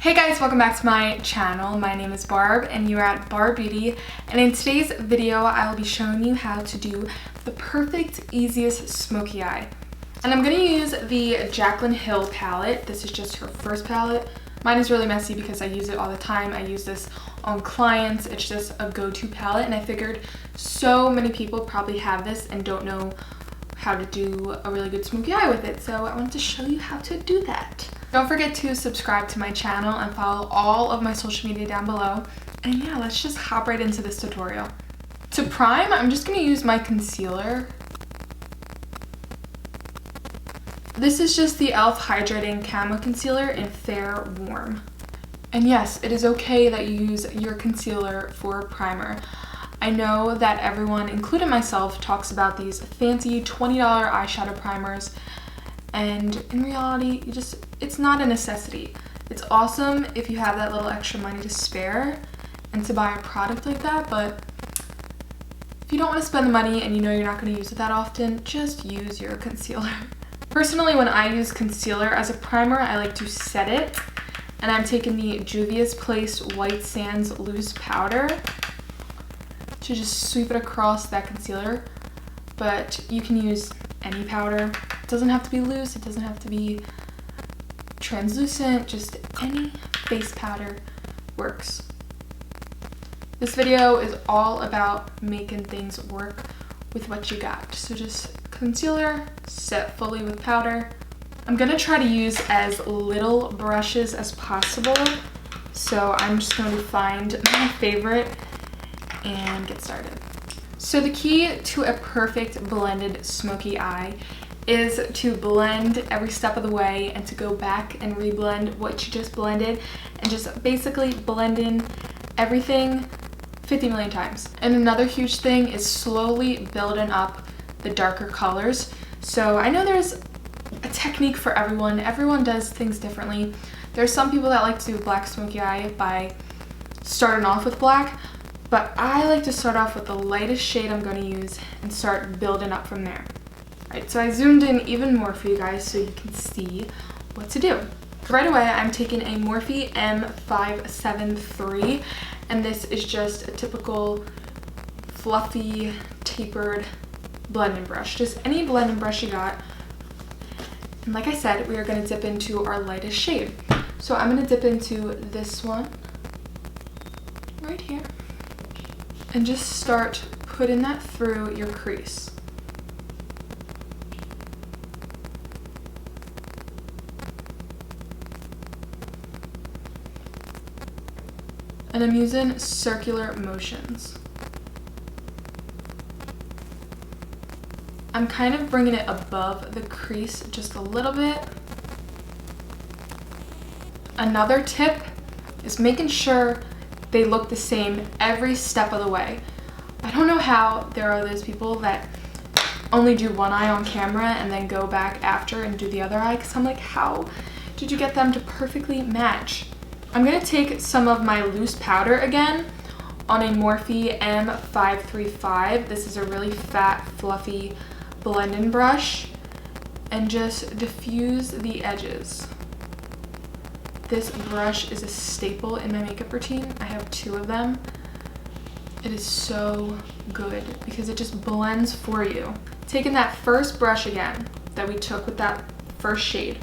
Hey guys, welcome back to my channel. My name is Barb and you're at Barb Beauty, and in today's video I will be showing you how to do the perfect, easiest smoky eye. And I'm going to use the Jaclyn Hill palette. This is just her first palette. Mine is really messy because I use it all the time. I use this on clients. It's just a go-to palette, and I figured so many people probably have this and don't know how to do a really good smoky eye with it. So I wanted to show you how to do that. Don't forget to subscribe to my channel and follow all of my social media down below. And yeah, let's just hop right into this tutorial. To prime, I'm just going to use my concealer. This is just the e.l.f. Hydrating Camo Concealer in Fair Warm. And yes, it is okay that you use your concealer for a primer. I know that everyone, including myself, talks about these fancy $20 eyeshadow primers, and in reality, it's not a necessity. It's awesome if you have that little extra money to spare and to buy a product like that, but if you don't want to spend the money and you know you're not going to use it that often, just use your concealer. Personally, when I use concealer as a primer, I like to set it, and I'm taking the Juvia's Place White Sands Loose Powder to just sweep it across that concealer, but you can use any powder. It doesn't have to be loose, it doesn't have to be translucent, just any face powder works. This video is all about making things work with what you got. So just concealer, set fully with powder. I'm gonna try to use as little brushes as possible, so I'm just going to find my favorite and get started. So the key to a perfect blended smoky eye is to blend every step of the way and to go back and reblend what you just blended and just basically blend in everything 50 million times. And another huge thing is slowly building up the darker colors. So I know there's a technique for everyone. Everyone does things differently. There's some people that like to do black smoky eye by starting off with black, but I like to start off with the lightest shade I'm going to use and start building up from there. Alright, so I zoomed in even more for you guys so you can see what to do. Right away, I'm taking a Morphe M573, and this is just a typical fluffy, tapered blending brush. Just any blending brush you got. And like I said, we are going to dip into our lightest shade. So I'm going to dip into this one right here and just start putting that through your crease. And I'm using circular motions. I'm kind of bringing it above the crease just a little bit. Another tip is making sure they look the same every step of the way. I don't know how there are those people that only do one eye on camera and then go back after and do the other eye, because I'm like, how did you get them to perfectly match? I'm going to take some of my loose powder again on a Morphe M535. This is a really fat, fluffy blending brush, and just diffuse the edges. This brush is a staple in my makeup routine. I have 2 of them. It is so good because it just blends for you. Taking that first brush again that we took with that first shade,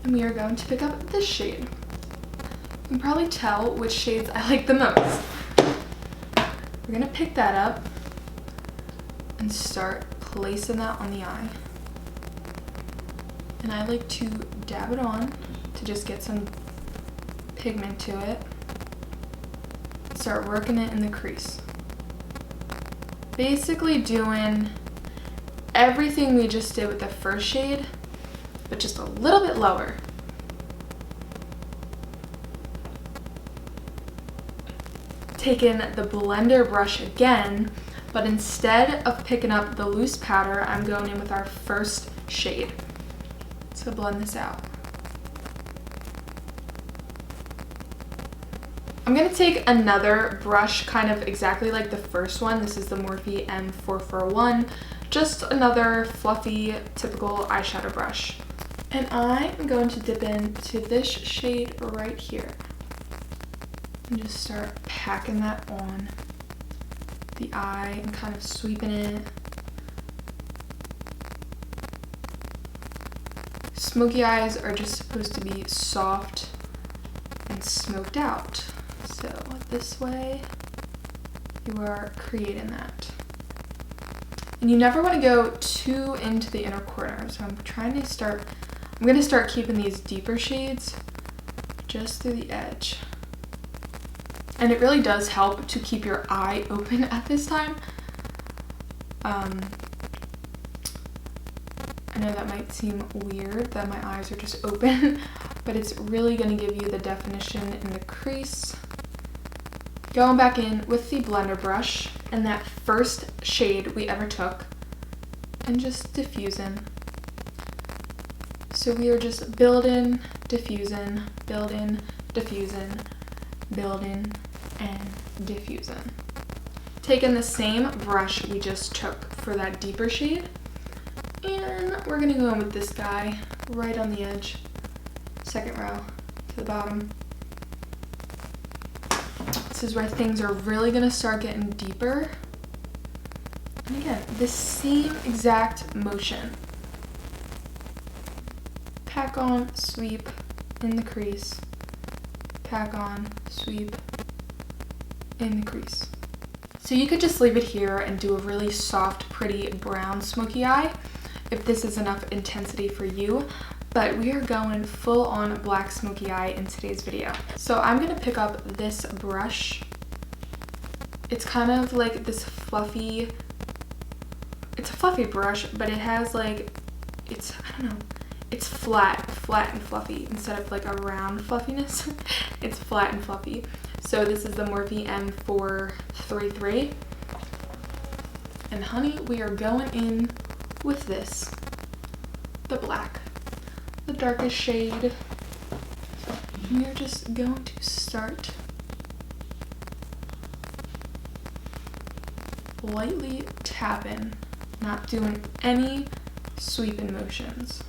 and we are going to pick up this shade. You can probably tell which shades I like the most. We're gonna pick that up and start placing that on the eye. And I like to dab it on to just get some pigment to it. Start working it in the crease. Basically doing everything we just did with the first shade, but just a little bit lower. Taking the blender brush again, but instead of picking up the loose powder, I'm going in with our first shade. So blend this out. I'm going to take another brush kind of exactly like the first one. This is the Morphe M441, just another fluffy, typical eyeshadow brush. And I am going to dip into this shade right here and just start packing that on the eye and kind of sweeping it. Smoky eyes are just supposed to be soft and smoked out. So this way you are creating that. And you never want to go too into the inner corner. So I'm going to start keeping these deeper shades just through the edge. And it really does help to keep your eye open at this time. I know that might seem weird that my eyes are just open, but it's really going to give you the definition in the crease. Going back in with the blender brush and that first shade we ever took and just diffusing. So we are just building, diffusing, building, diffusing, building, and diffusing. Taking the same brush we just took for that deeper shade, and we're gonna go in with this guy right on the edge, second row to the bottom. This is where things are really gonna start getting deeper. And again, the same exact motion. Pack on, sweep in the crease, pack on, sweep in the crease. So you could just leave it here and do a really soft, pretty brown smoky eye if this is enough intensity for you, but we are going full on black smoky eye in today's video. So I'm gonna pick up this brush. It's kind of like this fluffy, it's a fluffy brush, but it has like, it's, I don't know, it's flat and fluffy instead of like a round fluffiness. It's flat and fluffy. So this is the Morphe M433. And honey, we are going in with this, the black, the darkest shade. We are just going to start lightly tapping, not doing any sweeping motions.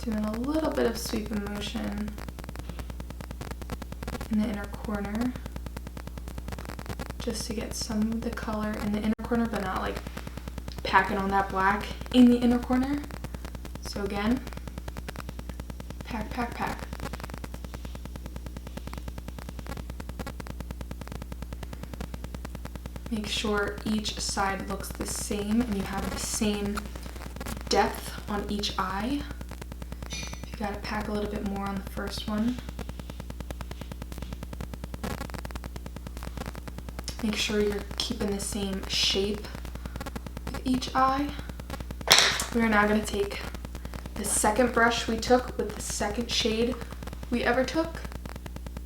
Doing a little bit of sweeping motion in the inner corner just to get some of the color in the inner corner, but not like packing on that black in the inner corner. So again, pack, pack, pack. Make sure each side looks the same and you have the same depth on each eye. You gotta pack a little bit more on the first one. Make sure you're keeping the same shape with each eye. We are now gonna take the second brush we took with the second shade we ever took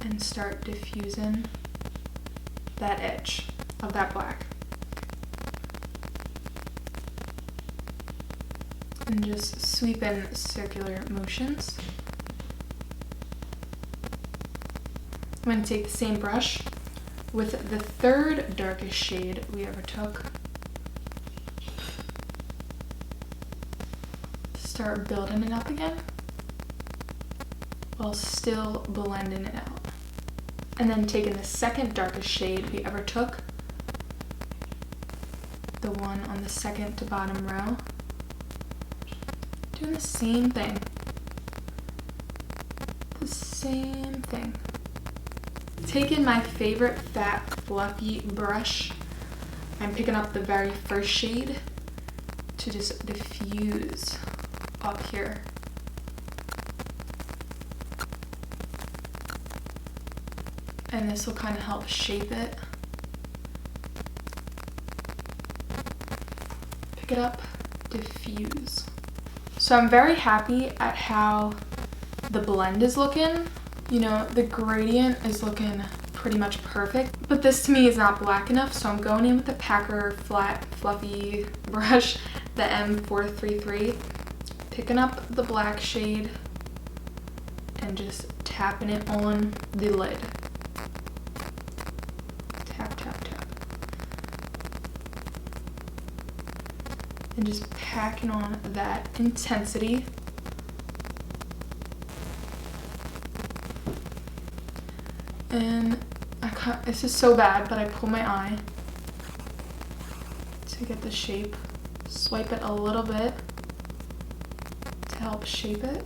and start diffusing that edge of that black. And just sweep in circular motions. I'm going to take the same brush with the third darkest shade we ever took. Start building it up again while still blending it out. And then taking the second darkest shade we ever took, the one on the second to bottom row, doing the same thing. The same thing. Taking my favorite fat fluffy brush, I'm picking up the very first shade to just diffuse up here. And this will kind of help shape it. Pick it up, diffuse. So I'm very happy at how the blend is looking. You know, the gradient is looking pretty much perfect, but this to me is not black enough, so I'm going in with the Packer flat fluffy brush, the M433, picking up the black shade and just tapping it on the lid. Tap, tap, tap. and just packing on that intensity. And this is so bad, but I pull my eye to get the shape. Swipe it a little bit to help shape it.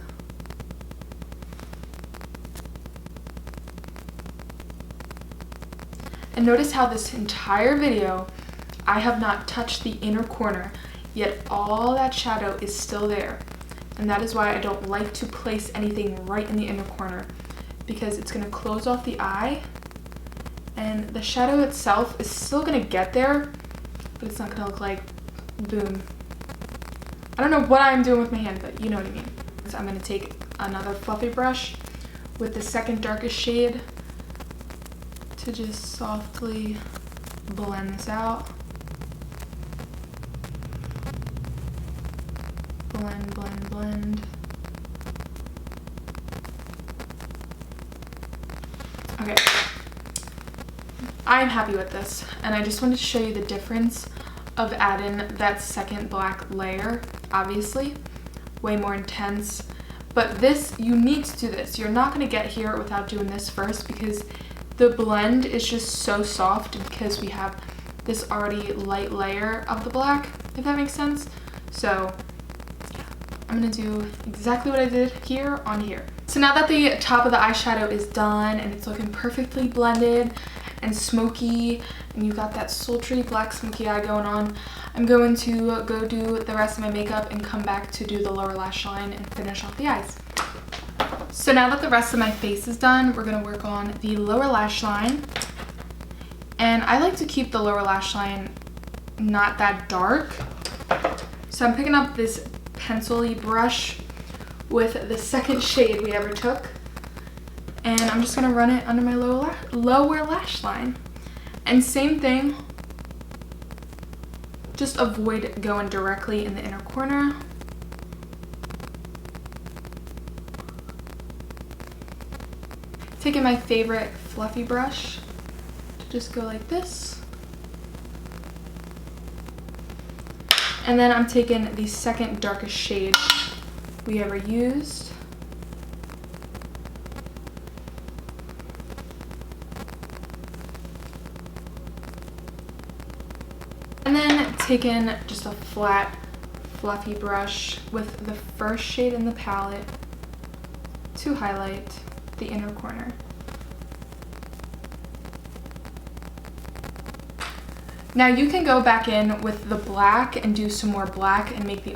And notice how this entire video, I have not touched the inner corner, yet all that shadow is still there. And that is why I don't like to place anything right in the inner corner, because it's gonna close off the eye, and the shadow itself is still gonna get there, but it's not gonna look like boom. I don't know what I'm doing with my hand, but you know what I mean. So I'm gonna take another fluffy brush with the second darkest shade to just softly blend this out. Blend, blend, blend. Okay, I'm happy with this, and I just wanted to show you the difference of adding that second black layer. Obviously, way more intense, but this, you need to do this. You're not gonna get here without doing this first, because the blend is just so soft because we have this already light layer of the black, if that makes sense. So I'm gonna do exactly what I did here on here. So now that the top of the eyeshadow is done and it's looking perfectly blended and smoky, and you got that sultry black smoky eye going on, I'm going to go do the rest of my makeup and come back to do the lower lash line and finish off the eyes. So now that the rest of my face is done, we're gonna work on the lower lash line. And I like to keep the lower lash line not that dark. So I'm picking up this pencil-y brush with the second shade we ever took, and I'm just gonna run it under my lower lash line. And same thing, just avoid going directly in the inner corner. Taking my favorite fluffy brush to just go like this. And then I'm taking the second darkest shade we ever used. And then taking just a flat, fluffy brush with the first shade in the palette to highlight the inner corner. Now you can go back in with the black and do some more black and make the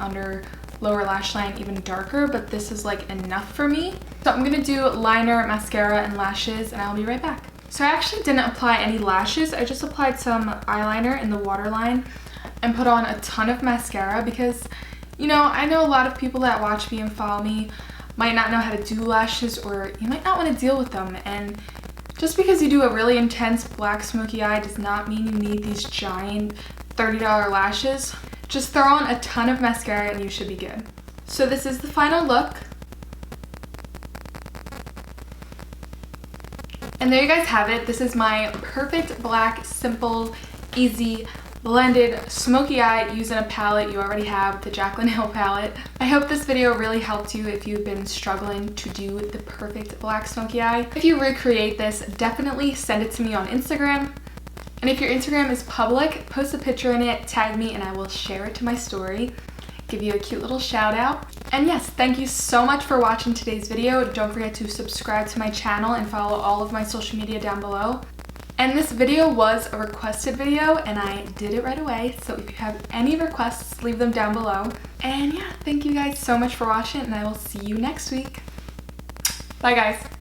lower lash line even darker, but this is like enough for me. So I'm gonna do liner, mascara, and lashes, and I'll be right back. So I actually didn't apply any lashes. I just applied some eyeliner in the waterline and put on a ton of mascara because, you know, I know a lot of people that watch me and follow me might not know how to do lashes, or you might not want to deal with them. And just because you do a really intense black smoky eye does not mean you need these giant $30 lashes. Just throw on a ton of mascara and you should be good. So this is the final look. And there you guys have it. This is my perfect black, simple, easy, blended smoky eye using a palette you already have, the Jaclyn Hill palette. I hope this video really helped you if you've been struggling to do the perfect black smoky eye. If you recreate this, definitely send it to me on Instagram. And if your Instagram is public, post a picture in it, tag me, and I will share it to my story. Give you a cute little shout out. And yes, thank you so much for watching today's video. Don't forget to subscribe to my channel and follow all of my social media down below. And this video was a requested video, and I did it right away. So if you have any requests, leave them down below. And yeah, thank you guys so much for watching, and I will see you next week. Bye guys.